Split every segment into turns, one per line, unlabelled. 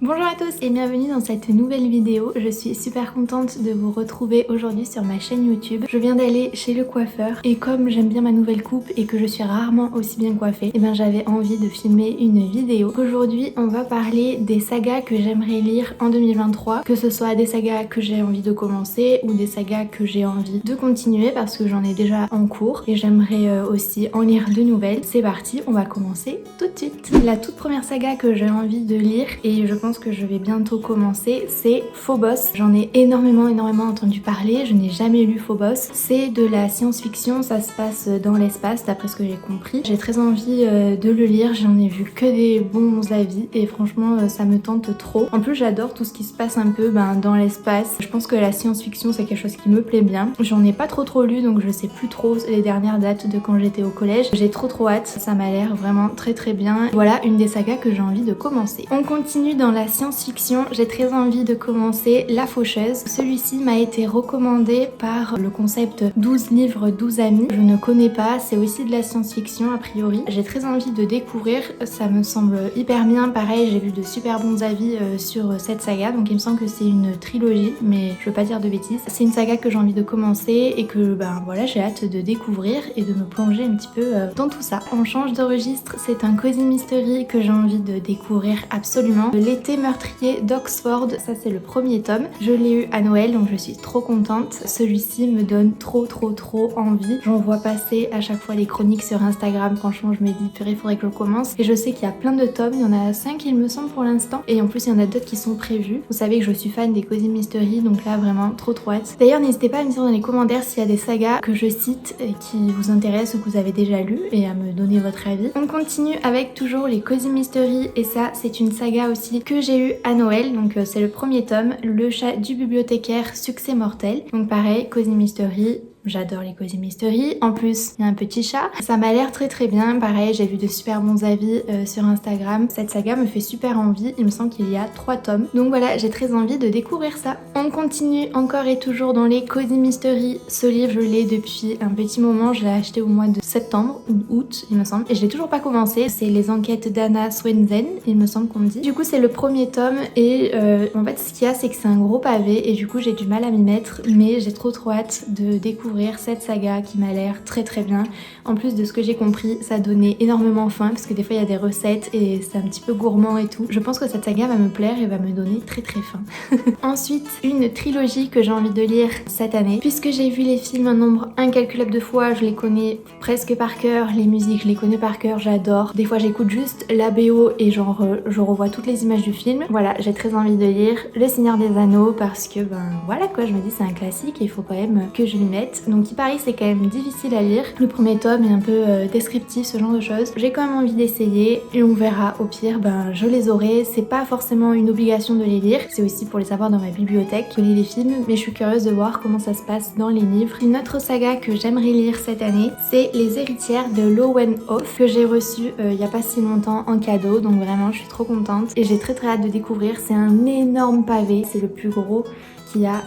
Bonjour à tous et bienvenue dans cette nouvelle vidéo. Je suis super contente de vous retrouver aujourd'hui sur ma chaîne YouTube. Je viens d'aller chez le coiffeur et comme j'aime bien ma nouvelle coupe et que je suis rarement aussi bien coiffée, et j'avais envie de filmer une vidéo. Aujourd'hui on va parler des sagas que j'aimerais lire en 2023, que ce soit des sagas que j'ai envie de commencer ou des sagas que j'ai envie de continuer parce que j'en ai déjà en cours et j'aimerais aussi en lire de nouvelles. C'est parti, on va commencer tout de suite. La toute première saga que j'ai envie de lire et je pense que je vais bientôt commencer, c'est Phobos. J'en ai énormément entendu parler, je n'ai jamais lu Phobos. C'est de la science-fiction, ça se passe dans l'espace d'après ce que j'ai compris. J'ai très envie de le lire, j'en ai vu que des bons avis et franchement ça me tente trop. En plus j'adore tout ce qui se passe un peu dans l'espace. Je pense que la science-fiction c'est quelque chose qui me plaît bien. J'en ai pas trop lu donc je sais plus trop les dernières dates de quand j'étais au collège. J'ai trop hâte, ça m'a l'air vraiment très bien. Voilà une des sagas que j'ai envie de commencer. On continue dans la science-fiction, j'ai très envie de commencer La Faucheuse. Celui-ci m'a été recommandé par le concept 12 livres 12 amis. Je ne connais pas, c'est aussi de la science-fiction a priori. J'ai très envie de découvrir, ça me semble hyper bien. Pareil, j'ai vu de super bons avis sur cette saga, donc il me semble que c'est une trilogie, mais je veux pas dire de bêtises. C'est une saga que j'ai envie de commencer et que voilà, j'ai hâte de découvrir et de me plonger un petit peu dans tout ça. On change de registre, c'est un cozy mystery que j'ai envie de découvrir absolument. L'été meurtrier d'Oxford, ça c'est le premier tome. Je l'ai eu à Noël donc je suis trop contente. Celui-ci me donne trop envie. J'en vois passer à chaque fois les chroniques sur Instagram. Franchement je me dis purée, faudrait que je commence. Et je sais qu'il y a plein de tomes, il y en a 5 il me semble pour l'instant. Et en plus il y en a d'autres qui sont prévus. Vous savez que je suis fan des cozy mystery donc là vraiment trop hâte. D'ailleurs n'hésitez pas à me dire dans les commentaires s'il y a des sagas que je cite et qui vous intéressent ou que vous avez déjà lu et à me donner votre avis. On continue avec toujours les cozy mystery et ça c'est une saga aussi que j'ai eu à Noël, donc c'est le premier tome, Le chat du bibliothécaire, succès mortel. Donc pareil, cozy mystery. J'adore les cozy mystery. En plus, il y a un petit chat. Ça m'a l'air très bien. Pareil, j'ai vu de super bons avis sur Instagram. Cette saga me fait super envie. Il me semble qu'il y a 3 tomes. Donc voilà, j'ai très envie de découvrir ça. On continue encore et toujours dans les cozy mystery. Ce livre, je l'ai depuis un petit moment. Je l'ai acheté au mois de septembre ou août, il me semble. Et je l'ai toujours pas commencé. C'est Les enquêtes d'Anna Swensen, il me semble qu'on dit. Du coup, c'est le premier tome. Et en fait, ce qu'il y a, c'est que c'est un gros pavé. Et du coup, j'ai du mal à m'y mettre. Mais j'ai trop hâte de découvrir cette saga qui m'a l'air très bien. En plus de ce que j'ai compris, ça donnait énormément faim parce que des fois il y a des recettes et c'est un petit peu gourmand et tout. Je pense que cette saga va me plaire et va me donner très faim. Ensuite, une trilogie que j'ai envie de lire cette année. Puisque j'ai vu les films un nombre incalculable de fois, je les connais presque par cœur, les musiques je les connais par cœur, j'adore. Des fois j'écoute juste la BO et genre je revois toutes les images du film. Voilà, j'ai très envie de lire Le Seigneur des Anneaux parce que voilà quoi, je me dis c'est un classique et il faut quand même que je l'y mette. Donc il paraît c'est quand même difficile à lire. Le premier tome est un peu descriptif, ce genre de choses. J'ai quand même envie d'essayer et on verra. Au pire, je les aurai. C'est pas forcément une obligation de les lire. C'est aussi pour les avoir dans ma bibliothèque. Je lis les films, mais je suis curieuse de voir comment ça se passe dans les livres. Une autre saga que j'aimerais lire cette année, c'est Les Héritières de Lowenhof que j'ai reçu il y a pas si longtemps en cadeau. Donc vraiment, je suis trop contente et j'ai très hâte de découvrir. C'est un énorme pavé. C'est le plus gros qu'il y a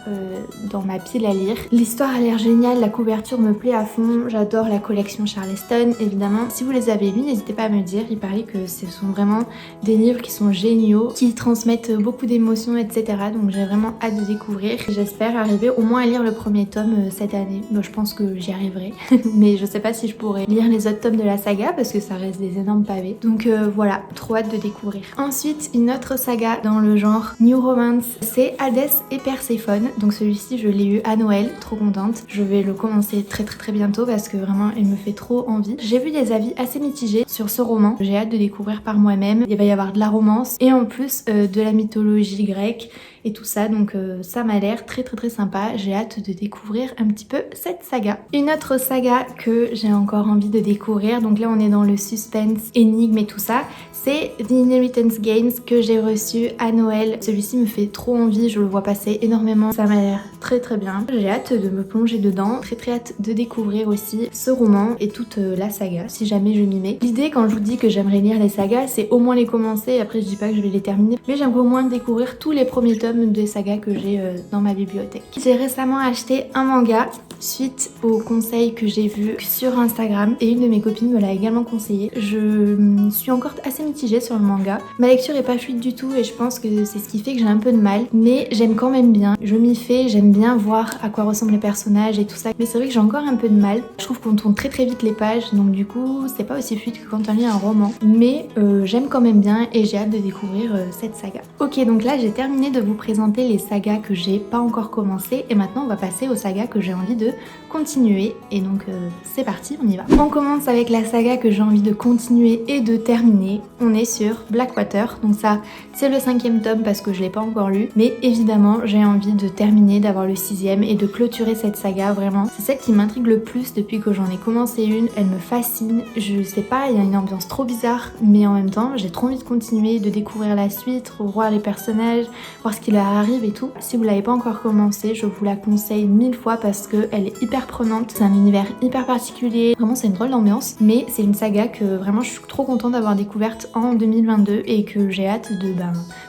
dans ma pile à lire. L'histoire a l'air géniale, la couverture me plaît à fond, j'adore la collection Charleston évidemment. Si vous les avez lus, n'hésitez pas à me dire, il paraît que ce sont vraiment des livres qui sont géniaux, qui transmettent beaucoup d'émotions etc. Donc j'ai vraiment hâte de découvrir. J'espère arriver au moins à lire le premier tome cette année. Bon, je pense que j'y arriverai, mais je sais pas si je pourrais lire les autres tomes de la saga parce que ça reste des énormes pavés. Donc voilà, trop hâte de découvrir. Ensuite, une autre saga dans le genre New Romance, c'est Hadès et Perséphone. Donc celui-ci je l'ai eu à Noël, trop contente. Je vais le commencer très bientôt parce que vraiment il me fait trop envie. J'ai vu des avis assez mitigés sur ce roman. J'ai hâte de découvrir par moi-même. Il va y avoir de la romance et en plus de la mythologie grecque et tout ça, donc ça m'a l'air très sympa. J'ai hâte de découvrir un petit peu cette saga. Une autre saga que j'ai encore envie de découvrir, donc là on est dans le suspense, énigme et tout ça, c'est The Inheritance Games que j'ai reçu à Noël. Celui-ci me fait trop envie, je le vois passer énormément, ça m'a l'air très bien. J'ai hâte de me plonger dedans, très hâte de découvrir aussi ce roman et toute la saga si jamais je m'y mets. L'idée quand je vous dis que j'aimerais lire les sagas, c'est au moins les commencer, après je dis pas que je vais les terminer, mais j'aimerais au moins découvrir tous les premiers tomes des sagas que j'ai dans ma bibliothèque. J'ai récemment acheté un manga suite aux conseils que j'ai vus sur Instagram et une de mes copines me l'a également conseillé. Je suis encore assez mitigée sur le manga. Ma lecture est pas fluide du tout et je pense que c'est ce qui fait que j'ai un peu de mal, mais j'aime quand même bien. Je m'y fais, j'aime bien voir à quoi ressemblent les personnages et tout ça, mais c'est vrai que j'ai encore un peu de mal. Je trouve qu'on tourne très vite les pages, donc du coup c'est pas aussi fluide que quand on lit un roman, mais j'aime quand même bien et j'ai hâte de découvrir cette saga. Ok, donc là j'ai terminé de vous présenter les sagas que j'ai pas encore commencé et maintenant on va passer aux sagas que j'ai envie de continuer et donc c'est parti, on y va. On commence avec la saga que j'ai envie de continuer et de terminer. On est sur Blackwater, donc ça c'est le 5e tome parce que je l'ai pas encore lu, mais évidemment j'ai envie de terminer, d'avoir le 6e et de clôturer cette saga. Vraiment c'est celle qui m'intrigue le plus depuis que j'en ai commencé une. Elle me fascine, je sais pas, il y a une ambiance trop bizarre, mais en même temps j'ai trop envie de continuer, de découvrir la suite, revoir les personnages, voir ce qui leur arrive et tout. Si vous l'avez pas encore commencé, je vous la conseille 1000 fois parce que elle est hyper prenante, c'est un univers hyper particulier, vraiment c'est une drôle d'ambiance, mais c'est une saga que vraiment je suis trop contente d'avoir découverte en 2022 et que j'ai hâte de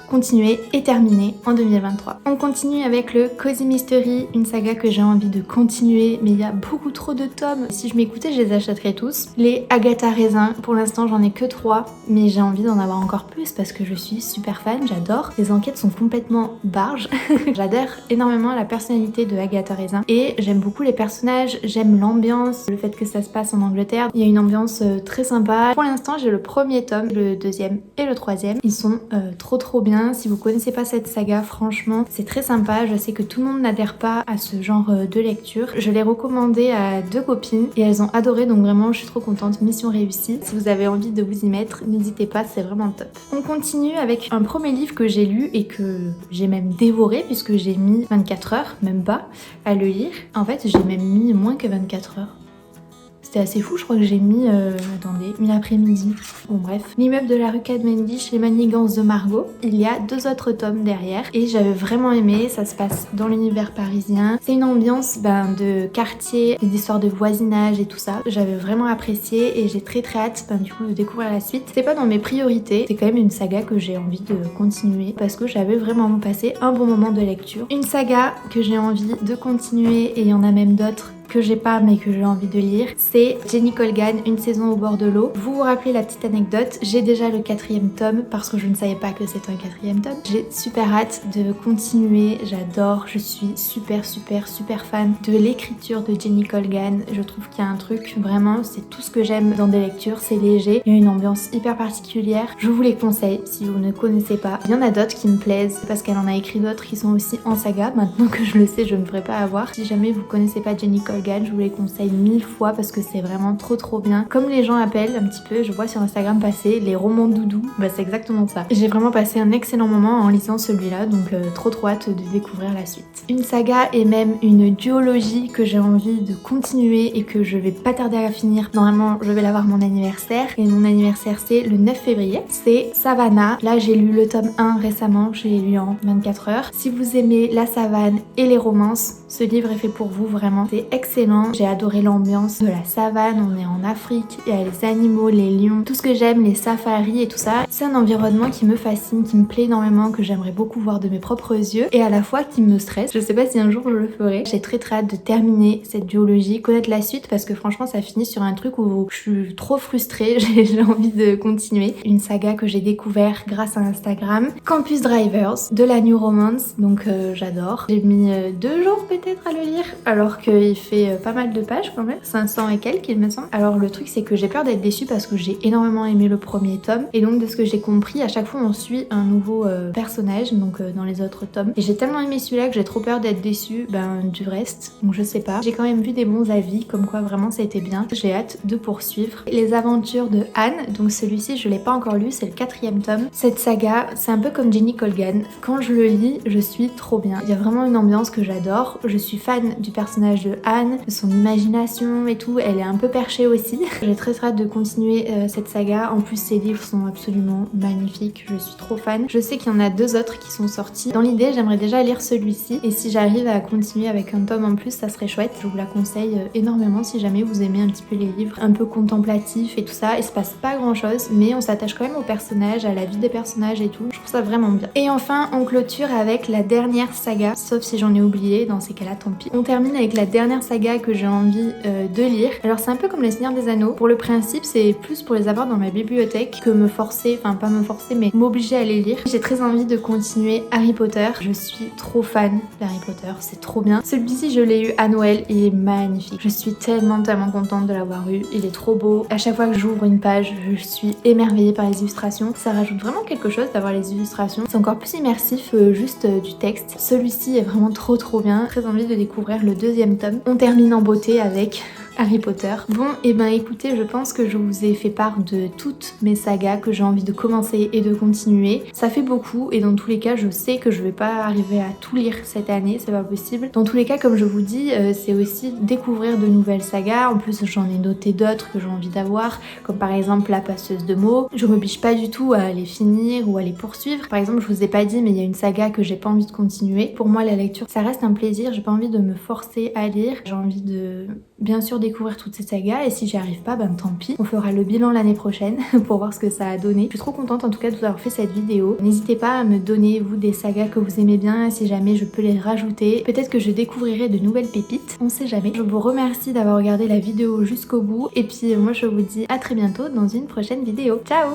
continuer et terminer en 2023. On continue avec le Cozy Mystery, une saga que j'ai envie de continuer, mais il y a beaucoup trop de tomes. Si je m'écoutais, je les achèterais tous. Les Agatha Raisin, pour l'instant j'en ai que 3, mais j'ai envie d'en avoir encore plus parce que je suis super fan, j'adore. Les enquêtes sont complètement barges. J'adore énormément la personnalité de Agatha Raisin et j'aime beaucoup les personnages, j'aime l'ambiance, le fait que ça se passe en Angleterre. Il y a une ambiance très sympa. Pour l'instant j'ai le premier tome, le 2e et le 3e. Ils sont trop bien. Si vous connaissez pas cette saga, franchement c'est très sympa. Je sais que tout le monde n'adhère pas à ce genre de lecture. Je l'ai recommandé à 2 copines et elles ont adoré, donc vraiment je suis trop contente, mission réussie. Si vous avez envie de vous y mettre, n'hésitez pas, c'est vraiment top. On continue avec un premier livre que j'ai lu et que j'ai même dévoré puisque j'ai mis 24 heures, même pas, à le lire. En fait j'ai même mis moins que 24 heures. C'était assez fou, je crois que j'ai mis, attendez, une après-midi. Bon bref. L'immeuble de la rue Cadmendy chez Manigances de Margot. Il y a 2 autres tomes derrière et j'avais vraiment aimé, ça se passe dans l'univers parisien. C'est une ambiance de quartier, des histoires de voisinage et tout ça. J'avais vraiment apprécié et j'ai très hâte du coup de découvrir la suite. C'est pas dans mes priorités, c'est quand même une saga que j'ai envie de continuer parce que j'avais vraiment passé un bon moment de lecture. Une saga que j'ai envie de continuer et il y en a même d'autres que j'ai pas mais que j'ai envie de lire, c'est Jenny Colgan, Une saison au bord de l'eau. Vous vous rappelez la petite anecdote, j'ai déjà le 4e tome parce que je ne savais pas que c'était un 4e tome. J'ai super hâte de continuer, j'adore, je suis super fan de l'écriture de Jenny Colgan. Je trouve qu'il y a un truc, vraiment, c'est tout ce que j'aime dans des lectures, c'est léger, il y a une ambiance hyper particulière. Je vous les conseille si vous ne connaissez pas. Il y en a d'autres qui me plaisent parce qu'elle en a écrit d'autres qui sont aussi en saga. Maintenant que je le sais, je ne devrais pas avoir. Si jamais vous connaissez pas Jenny Colgan, je vous les conseille 1000 fois parce que c'est vraiment trop bien. Comme les gens appellent un petit peu, je vois sur Instagram passer les romans doudou, c'est exactement ça. J'ai vraiment passé un excellent moment en lisant celui-là, donc trop hâte de découvrir la suite. Une saga et même une duologie que j'ai envie de continuer et que je vais pas tarder à finir. Normalement, je vais l'avoir mon anniversaire et mon anniversaire c'est le 9 février. C'est Savannah. Là, j'ai lu le tome 1 récemment, je l'ai lu en 24 heures. Si vous aimez la savane et les romances, ce livre est fait pour vous, vraiment. C'est excellent. J'ai adoré l'ambiance de la savane, on est en Afrique, il y a les animaux, les lions, tout ce que j'aime, les safaris et tout ça. C'est un environnement qui me fascine, qui me plaît énormément, que j'aimerais beaucoup voir de mes propres yeux et à la fois qui me stresse. Je sais pas si un jour je le ferai. J'ai très hâte de terminer cette duologie, connaître la suite parce que franchement ça finit sur un truc où je suis trop frustrée, j'ai envie de continuer. Une saga que j'ai découvert grâce à Instagram. Campus Drivers de la New Romance, donc j'adore. J'ai mis 2 jours peut-être à le lire alors qu'il fait pas mal de pages quand même, 500 et quelques il me semble. Alors le truc c'est que j'ai peur d'être déçue parce que j'ai énormément aimé le premier tome et donc de ce que j'ai compris à chaque fois on suit un nouveau personnage donc dans les autres tomes et j'ai tellement aimé celui-là que j'ai trop peur d'être déçue du reste, donc je sais pas. J'ai quand même vu des bons avis comme quoi vraiment ça a été bien. J'ai hâte de poursuivre. Les aventures de Anne, donc celui-ci je l'ai pas encore lu, c'est le 4e tome. Cette saga c'est un peu comme Jenny Colgan, quand je le lis je suis trop bien. Il y a vraiment une ambiance que j'adore, je suis fan du personnage de Anne, de son imagination et tout, elle est un peu perchée aussi. J'ai très hâte de continuer cette saga, en plus ces livres sont absolument magnifiques, je suis trop fan. Je sais qu'il y en a 2 autres qui sont sortis. Dans l'idée j'aimerais déjà lire celui-ci et si j'arrive à continuer avec un tome en plus ça serait chouette. Je vous la conseille énormément si jamais vous aimez un petit peu les livres un peu contemplatifs et tout ça. Il se passe pas grand chose mais on s'attache quand même aux personnages, à la vie des personnages et tout. Je trouve ça vraiment bien. Et enfin on clôture avec la dernière saga, sauf si j'en ai oublié dans ces cas là tant pis. On termine avec la dernière saga que j'ai envie de lire. Alors c'est un peu comme le Seigneur des Anneaux. Pour le principe c'est plus pour les avoir dans ma bibliothèque que me forcer, enfin pas me forcer mais m'obliger à les lire. J'ai très envie de continuer Harry Potter. Je suis trop fan d'Harry Potter, c'est trop bien. Celui-ci je l'ai eu à Noël, il est magnifique. Je suis tellement contente de l'avoir eu, il est trop beau. À chaque fois que j'ouvre une page, je suis émerveillée par les illustrations. Ça rajoute vraiment quelque chose d'avoir les illustrations. C'est encore plus immersif juste du texte. Celui-ci est vraiment trop bien. Très envie de découvrir le deuxième tome. On termine en beauté avec Harry Potter. Bon, et ben écoutez, je pense que je vous ai fait part de toutes mes sagas que j'ai envie de commencer et de continuer. Ça fait beaucoup et dans tous les cas, je sais que je vais pas arriver à tout lire cette année, c'est pas possible. Dans tous les cas, comme je vous dis, c'est aussi découvrir de nouvelles sagas. En plus, j'en ai noté d'autres que j'ai envie d'avoir, comme par exemple La Passeuse de mots. Je m'oblige pas du tout à les finir ou à les poursuivre. Par exemple, je vous ai pas dit, mais il y a une saga que j'ai pas envie de continuer. Pour moi, la lecture, ça reste un plaisir. J'ai pas envie de me forcer à lire. J'ai envie de bien sûr découvrir toutes ces sagas et si j'y arrive pas, ben tant pis. On fera le bilan l'année prochaine pour voir ce que ça a donné. Je suis trop contente en tout cas de vous avoir fait cette vidéo. N'hésitez pas à me donner vous des sagas que vous aimez bien si jamais je peux les rajouter. Peut-être que je découvrirai de nouvelles pépites, on sait jamais. Je vous remercie d'avoir regardé la vidéo jusqu'au bout et puis moi je vous dis à très bientôt dans une prochaine vidéo. Ciao!